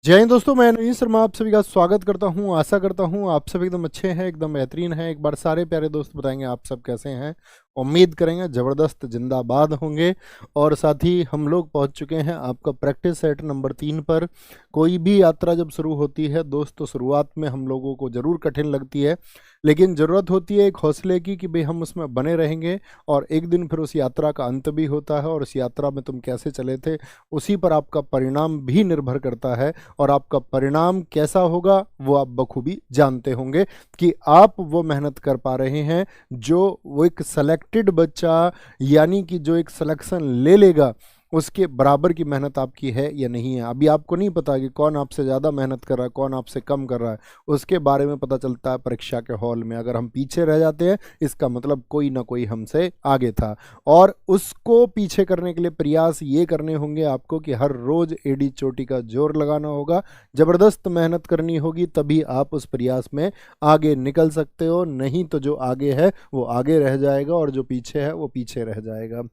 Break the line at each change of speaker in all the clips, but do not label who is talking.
जय हिंद दोस्तों, मैं नवीन शर्मा आप सभी का स्वागत करता हूं। आशा करता हूं आप सब एकदम अच्छे हैं, एकदम बेहतरीन हैं। एक बार सारे प्यारे दोस्त बताएंगे आप सब कैसे हैं। उम्मीद करेंगे ज़बरदस्त जिंदाबाद होंगे। और साथ ही हम लोग पहुंच चुके हैं आपका प्रैक्टिस सेट नंबर 3 पर। कोई भी यात्रा जब शुरू होती है दोस्त, तो शुरुआत में हम लोगों को ज़रूर कठिन लगती है, लेकिन ज़रूरत होती है एक हौसले की कि भाई हम उसमें बने रहेंगे। और एक दिन फिर उस यात्रा का अंत भी होता है, और उस यात्रा में तुम कैसे चले थे उसी पर आपका परिणाम भी निर्भर करता है। और आपका परिणाम कैसा होगा वो आप बखूबी जानते होंगे कि आप वो मेहनत कर पा रहे हैं जो वो एक सेलेक्टेड बच्चा, यानी कि जो एक सिलेक्शन ले लेगा, उसके बराबर की मेहनत आपकी है या नहीं है। अभी आपको नहीं पता कि कौन आपसे ज़्यादा मेहनत कर रहा है, कौन आपसे कम कर रहा है। उसके बारे में पता चलता है परीक्षा के हॉल में। अगर हम पीछे रह जाते हैं इसका मतलब कोई ना कोई हमसे आगे था। और उसको पीछे करने के लिए प्रयास ये करने होंगे आपको कि हर रोज एड़ी चोटी का जोर लगाना होगा, जबरदस्त मेहनत करनी होगी, तभी आप उस प्रयास में आगे निकल सकते हो। नहीं तो जो आगे है वो आगे रह जाएगा, और जो पीछे है वो पीछे रह जाएगा।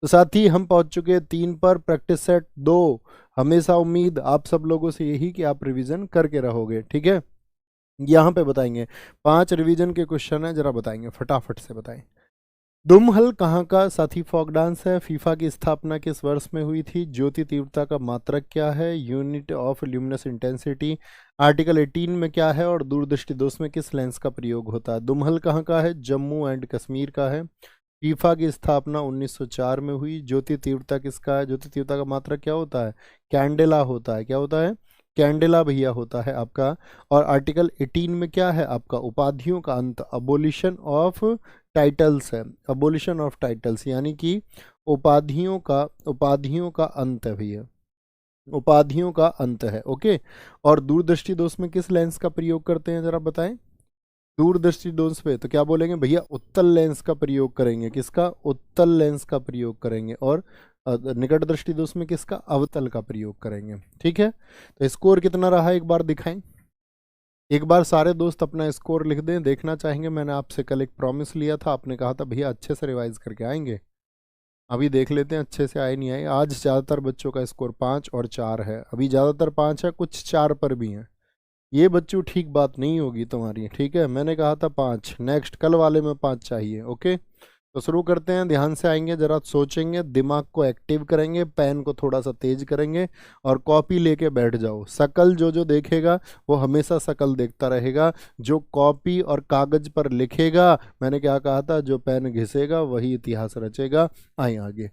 तो साथ ही हम पहुंच चुके हैं 3 पर, प्रैक्टिस सेट 2। हमेशा उम्मीद आप सब लोगों से यही कि आप रिवीजन करके रहोगे, ठीक है। यहाँ पे बताएंगे 5 रिवीजन के क्वेश्चन है, जरा बताएंगे फटाफट से बताएं। दुमहल कहाँ का साथी फोक डांस है? फीफा की स्थापना किस वर्ष में हुई थी? ज्योति तीव्रता का मात्रक क्या है? Unit of luminous intensity article 18 में क्या है? और दूरदृष्टि दोष में किस लेंस का प्रयोग होता है? दुमहल कहाँ का है? जम्मू एंड कश्मीर का है। फीफा की स्थापना 1904 में हुई। ज्योति तीव्रता किसका है? ज्योति तीव्रता का मात्रक क्या होता है? कैंडेला होता है। क्या होता है? कैंडेला भैया होता है आपका। और आर्टिकल 18 में क्या है आपका? उपाधियों का अंत, अबोलिशन ऑफ टाइटल्स है। अबोलिशन ऑफ टाइटल्स यानी कि उपाधियों का अंत है भैया, उपाधियों का अंत है। ओके। और दूरदृष्टि दोष में किस लेंस का प्रयोग करते हैं, जरा बताएं। दूरदृष्टि दोष पे तो क्या बोलेंगे भैया? उत्तल लेंस का प्रयोग करेंगे। किसका? उत्तल लेंस का प्रयोग करेंगे। और निकट दृष्टि दोष में किसका? अवतल का प्रयोग करेंगे। ठीक है। तो स्कोर कितना रहा एक बार दिखाएं। एक बार सारे दोस्त अपना स्कोर लिख दें, देखना चाहेंगे। मैंने आपसे कल एक प्रॉमिस लिया था, आपने कहा था भैया अच्छे से रिवाइज करके आएंगे। अभी देख लेते हैं अच्छे से आए नहीं आए। आज ज़्यादातर बच्चों का स्कोर 5 और 4 है। अभी ज़्यादातर 5 है, कुछ 4 पर भी हैं। ये बच्चों ठीक बात नहीं होगी तुम्हारी, ठीक है। मैंने कहा था 5, नेक्स्ट कल वाले में 5 चाहिए। ओके। तो शुरू करते हैं। ध्यान से आएंगे, जरा सोचेंगे, दिमाग को एक्टिव करेंगे, पेन को थोड़ा सा तेज करेंगे, और कॉपी लेके बैठ जाओ। शकल जो जो देखेगा वो हमेशा शकल देखता रहेगा। जो कॉपी और कागज पर लिखेगा, मैंने क्या कहा था, जो पेन घिसेगा वही इतिहास रचेगा। आए आगे।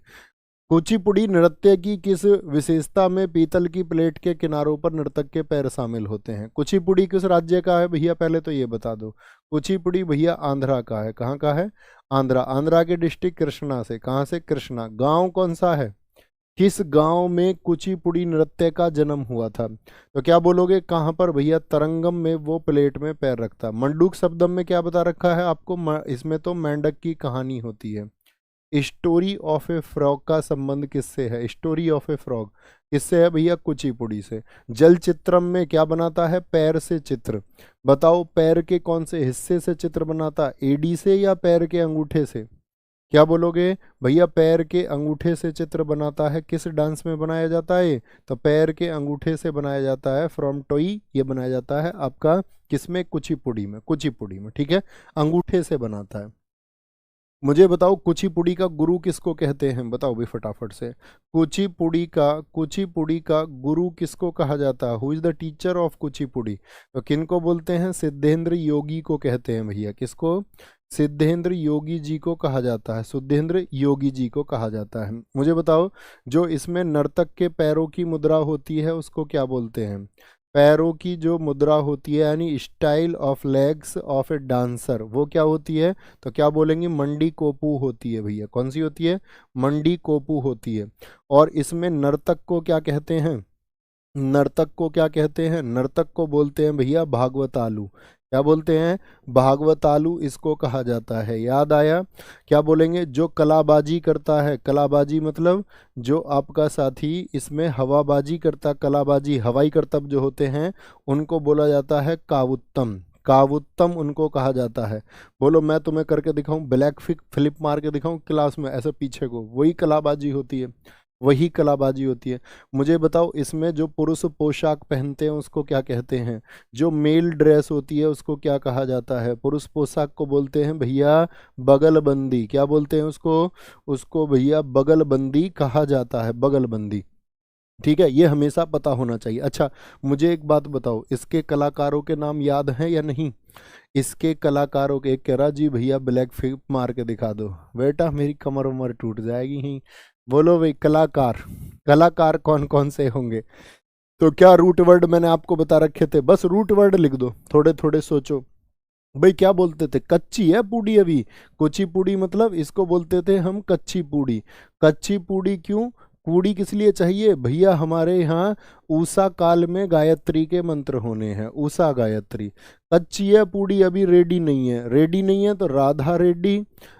कुचिपुड़ी नृत्य की किस विशेषता में पीतल की प्लेट के किनारों पर नर्तक के पैर शामिल होते हैं? कुचिपुड़ी किस राज्य का है भैया, पहले तो ये बता दो। कुचिपुड़ी भैया आंध्रा का है। कहाँ का है? आंध्रा। आंध्रा के डिस्ट्रिक्ट कृष्णा से। कहाँ से? कृष्णा। गांव कौन सा है? किस गांव में कुचिपुड़ी नृत्य का जन्म हुआ था? तो क्या बोलोगे? कहाँ पर भैया? तरंगम में वो प्लेट में पैर रखता। मंडूक शब्दम में क्या बता रखा है आपको? इसमें तो मेंढक की कहानी होती है। स्टोरी ऑफ ए फ्रॉग का संबंध किससे है? स्टोरी ऑफ ए फ्रॉग किससे है भैया? कुचिपुड़ी से। जल चित्रम में क्या बनाता है? पैर से चित्र। बताओ पैर के कौन से हिस्से से चित्र बनाता? एडी से या पैर के अंगूठे से? क्या बोलोगे भैया? पैर के अंगूठे से चित्र बनाता है। किस डांस में बनाया जाता है? तो पैर के अंगूठे से बनाया जाता है, फ्रॉम टोई। ये बनाया जाता है आपका किसमें? कुचिपुड़ी में। कुचिपुड़ी में, ठीक है। अंगूठे से बनाता है। मुझे बताओ कुचिपुड़ी का गुरु किसको कहते हैं? बताओ भी फटाफट से। कुचिपुड़ी का गुरु किसको कहा जाता है? Who is the teacher of Kuchipudi? तो किनको बोलते हैं? सिद्धेंद्र योगी को कहते हैं भैया। किसको? सिद्धेंद्र योगी जी को कहा जाता है। सिद्धेंद्र योगी जी को कहा जाता है। मुझे बताओ, जो इसमें नर्तक के पैरों की मुद्रा होती है उसको क्या बोलते हैं? पैरों की जो मुद्रा होती है, यानी style of legs of a dancer, वो क्या होती है? तो क्या बोलेंगे? मंडी कोपू होती है भैया। कौन सी होती है? मंडी कोपू होती है। और इसमें नर्तक को क्या कहते हैं? नर्तक को क्या कहते हैं? नर्तक को बोलते हैं भैया भागवतालु। क्या बोलते हैं? भागवतालु इसको कहा जाता है। याद आया? क्या बोलेंगे? जो कलाबाजी करता है। कलाबाजी मतलब जो आपका साथी इसमें हवाबाजी करता, कलाबाजी हवाई करतब जो होते हैं उनको बोला जाता है कावुत्तम। कावुत्तम उनको कहा जाता है। बोलो मैं तुम्हें करके दिखाऊं, ब्लैक फिक फ्लिप मार के दिखाऊं क्लास में ऐसे पीछे को, वही कलाबाजी होती है। वही कलाबाजी होती है। मुझे बताओ इसमें जो पुरुष पोशाक पहनते हैं उसको क्या कहते हैं? जो मेल ड्रेस होती है उसको क्या कहा जाता है? पुरुष पोशाक को बोलते हैं भैया बगलबंदी। क्या बोलते हैं उसको? उसको भैया बगलबंदी कहा जाता है, बगलबंदी। ठीक है, ये हमेशा पता होना चाहिए। अच्छा, मुझे एक बात बताओ, इसके कलाकारों के नाम याद हैं या नहीं? इसके कलाकारों के, एक कह रहा जी भैया ब्लैक फिल्म मार के दिखा दो। बेटा मेरी कमर उमर टूट जाएगी ही। बोलो भाई कलाकार, कलाकार कौन कौन से होंगे? तो क्या रूट वर्ड मैंने आपको बता रखे थे? बस रूट वर्ड लिख दो, थोड़े थोड़े सोचो। भाई क्या बोलते थे? कच्ची है पूड़ी अभी। कुची पूड़ी मतलब इसको बोलते थे हम कच्ची पूड़ी। कच्ची पूड़ी क्यों? पूड़ी किस लिए चाहिए भैया? हमारे यहाँ उषा काल में गायत्री के मंत्र होने हैं, उषा गायत्री। कच्ची है पूड़ी, अभी रेडी नहीं है। रेडी नहीं है तो राधा रेड्डी,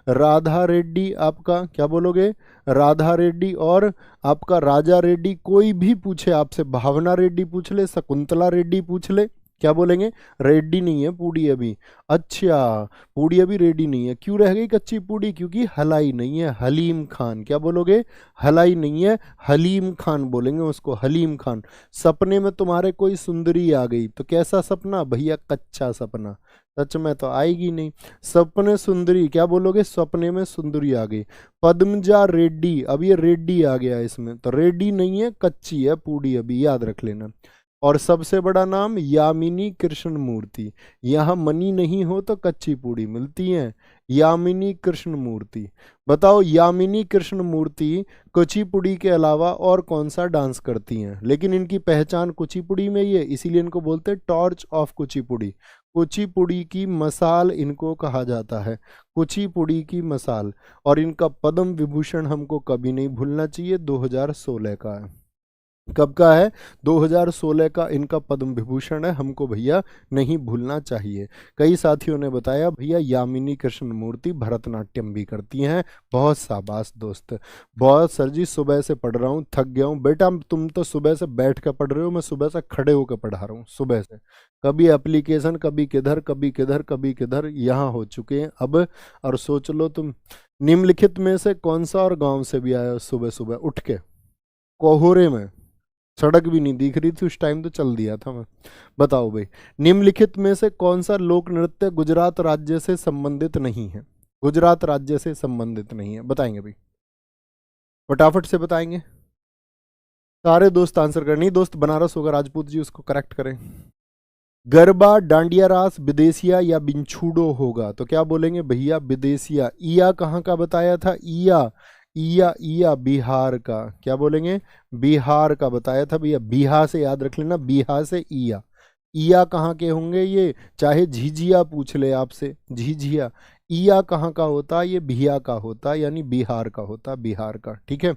राधा रेड्डी आपका क्या बोलोगे? राधा रेड्डी। और आपका राजा रेड्डी। कोई भी पूछे आपसे, भावना रेड्डी पूछ ले, शकुंतला रेड्डी पूछ ले, क्या बोलेंगे? रेडी नहीं है पूड़ी अभी। अच्छा, पूड़ी अभी रेडी नहीं है। क्यों रह गई कच्ची पूड़ी? क्योंकि हलाई नहीं है। हलीम खान, क्या बोलोगे? हलाई नहीं है, हलीम खान बोलेंगे उसको, हलीम खान। सपने में तुम्हारे कोई सुंदरी आ गई तो कैसा सपना भैया? कच्चा सपना। सच में तो आएगी नहीं। सपने सुंदरी, क्या बोलोगे? सपने में सुंदरी आ गई। पद्मजा रेड्डी, अब ये रेड्डी आ गया इसमें, तो रेडी नहीं है, कच्ची है पूड़ी अभी, याद रख लेना। और सबसे बड़ा नाम यामिनी कृष्ण मूर्ति। यहाँ मनी नहीं हो तो कच्ची पूड़ी मिलती है। यामिनी कृष्ण मूर्ति। बताओ यामिनी कृष्ण मूर्ति कुचिपुड़ी के अलावा और कौन सा डांस करती हैं? लेकिन इनकी पहचान कुचिपुड़ी में ही है, इसीलिए इनको बोलते हैं टॉर्च ऑफ कुचिपुड़ी। कुचिपुड़ी की मसाल इनको कहा जाता है, कुचिपुड़ी की मसाल। और इनका पद्म विभूषण हमको कभी नहीं भूलना चाहिए, 2016 का है। कब का है? 2016 का इनका पद्म विभूषण है, हमको भैया नहीं भूलना चाहिए। कई साथियों ने बताया भैया यामिनी कृष्ण मूर्ति भरतनाट्यम भी करती हैं। बहुत शाबाश दोस्त, बहुत सर जी सुबह से पढ़ रहा हूँ, थक गया हूँ। बेटा तुम तो सुबह से बैठ कर पढ़ रहे हो, मैं सुबह से खड़े होकर पढ़ा रहा हूँ सुबह से। कभी एप्लीकेशन, कभी किधर कभी किधर कभी किधर, यहाँ हो चुके हैं अब। और सोच लो तुम, निम्नलिखित में से कौन सा और गाँव से भी आया हो सुबह सुबह उठ के? कोहरे में, सड़क भी नहीं दिख रही थी उस टाइम तो चल दिया था मैं। बताओ भाई, निम्नलिखित में से कौन सा लोक नृत्य गुजरात राज्य से संबंधित नहीं है? गुजरात राज्य से संबंधित नहीं है, बताएंगे भाई, फटाफट से बताएंगे। सारे दोस्त आंसर करें, नहीं दोस्त बनारस होगा राजपूत जी, उसको करेक्ट करें। गरबा, डांडिया रास, विदेशिया या बिंछुडो होगा, तो क्या बोलेंगे भैया? विदेशिया। ईया कहाँ का बताया था? ईया, ईया ईया बिहार का, क्या बोलेंगे? बिहार का बताया था भैया, बिहार से याद रख लेना, बिहार से ईया। ईया कहाँ के होंगे ये? चाहे झिझिया पूछ ले आपसे, झिझिया। ईया कहाँ का होता? ये भिया का होता, यानी बिहार का होता, बिहार का। ठीक है।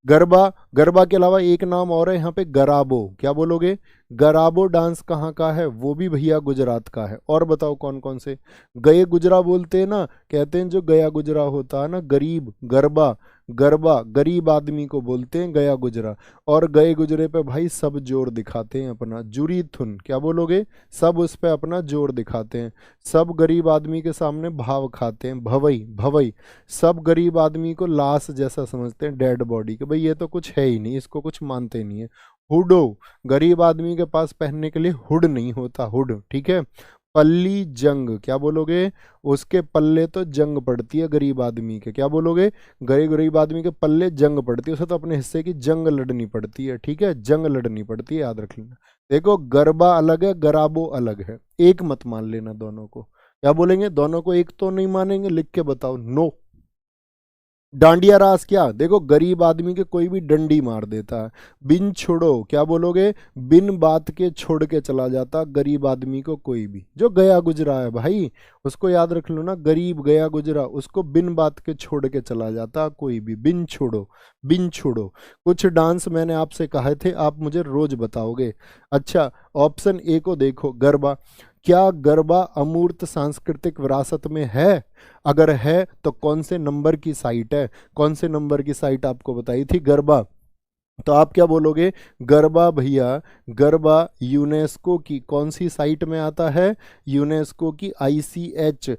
गरबा, गरबा के अलावा एक नाम और है यहाँ पे, गराबो। क्या बोलोगे? गराबो डांस कहाँ का है? वो भी भैया गुजरात का है। और बताओ कौन कौन से? गए गुजरा बोलते हैं ना, कहते हैं जो गया गुजरा होता है ना गरीब, गरबा, गरबा गरीब आदमी को बोलते हैं गया गुजरा। और गए गुजरे पे भाई सब जोर दिखाते हैं अपना, जुरी थुन, क्या बोलोगे? सब उस पे अपना जोर दिखाते हैं। सब गरीब आदमी के सामने भाव खाते हैं, भवई भवई। सब गरीब आदमी को लाश जैसा समझते हैं, डेड बॉडी के, भाई ये तो कुछ है ही नहीं, इसको कुछ मानते नहीं है। हुडो, गरीब आदमी के पास पहनने के लिए हुड नहीं होता, हुड। ठीक है। पल्ली जंग, क्या बोलोगे? उसके पल्ले तो जंग पड़ती है गरीब आदमी के, क्या बोलोगे? गरीब आदमी के पल्ले जंग पड़ती है, उसे तो अपने हिस्से की जंग लड़नी पड़ती है। ठीक है, जंग लड़नी पड़ती है, याद रख लेना। देखो गरबा अलग है, गराबो अलग है, एक मत मान लेना दोनों को। क्या बोलेंगे? दोनों को एक तो नहीं मानेंगे, लिख के बताओ, नो। डांडिया रास, क्या? देखो गरीब आदमी के कोई भी डंडी मार देता है। बिन छोड़ो, क्या बोलोगे? बिन बात के छोड़ के चला जाता गरीब आदमी को कोई भी, जो गया गुजरा है भाई, उसको याद रख लो ना, गरीब गया गुजरा, उसको बिन बात के छोड़ के चला जाता कोई भी, बिन छोड़ो, बिन छोड़ो। कुछ डांस मैंने आपसे कहे थे, आप मुझे रोज बताओगे। अच्छा, ऑप्शन ए को देखो, गरबा। क्या गरबा अमूर्त सांस्कृतिक विरासत में है? अगर है तो कौन से नंबर की साइट है? कौन से नंबर की साइट आपको बताई थी गरबा? तो आप क्या बोलोगे? गरबा भैया, गरबा यूनेस्को की कौन सी साइट में आता है? यूनेस्को की ICH,